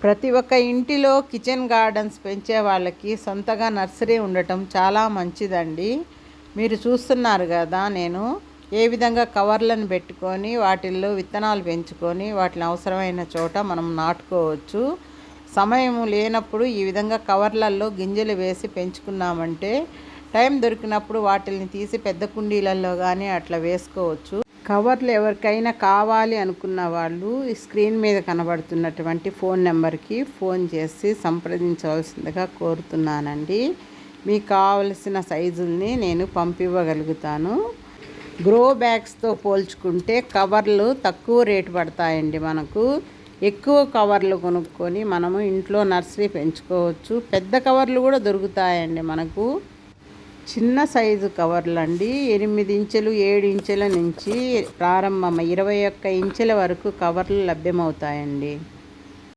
ప్రతి ఒక్క ఇంటిలో కిచెన్ గార్డెన్స్ పెంచే వాళ్ళకి సొంతగా నర్సరీ ఉండటం చాలా మంచిదండి. మీరు చూస్తున్నారు కదా, నేను ఏ విధంగా కవర్లను పెట్టుకొని వాటిల్లో విత్తనాలు పెంచుకొని వాటిని అవసరమైన చోట మనం నాటుకోవచ్చు. సమయం లేనప్పుడు ఈ విధంగా కవర్లలో గింజలు వేసి పెంచుకున్నామంటే టైం దొరికినప్పుడు వాటిని తీసి పెద్ద కుండీలలో కానీ అట్లా వేసుకోవచ్చు. కవర్లు ఎవరికైనా కావాలి అనుకున్న వాళ్ళు ఈ స్క్రీన్ మీద కనబడుతున్నటువంటి ఫోన్ నెంబర్కి ఫోన్ చేసి సంప్రదించవలసిందిగా కోరుతున్నానండి. మీకు కావలసిన సైజుల్ని నేను పంపివ్వగలుగుతాను. గ్రో బ్యాగ్స్తో పోల్చుకుంటే కవర్లు తక్కువ రేటు పడతాయండి. మనకు ఎక్కువ కవర్లు కొనుక్కొని మనము ఇంట్లో నర్సరీ పెంచుకోవచ్చు. పెద్ద కవర్లు కూడా దొరుకుతాయండి మనకు. చిన్న సైజు కవర్లు అండి, 8 ఇంచులు 7 ఇంచుల నుంచి ప్రారంభం 21 ఇంచుల వరకు కవర్లు లభ్యమవుతాయండి.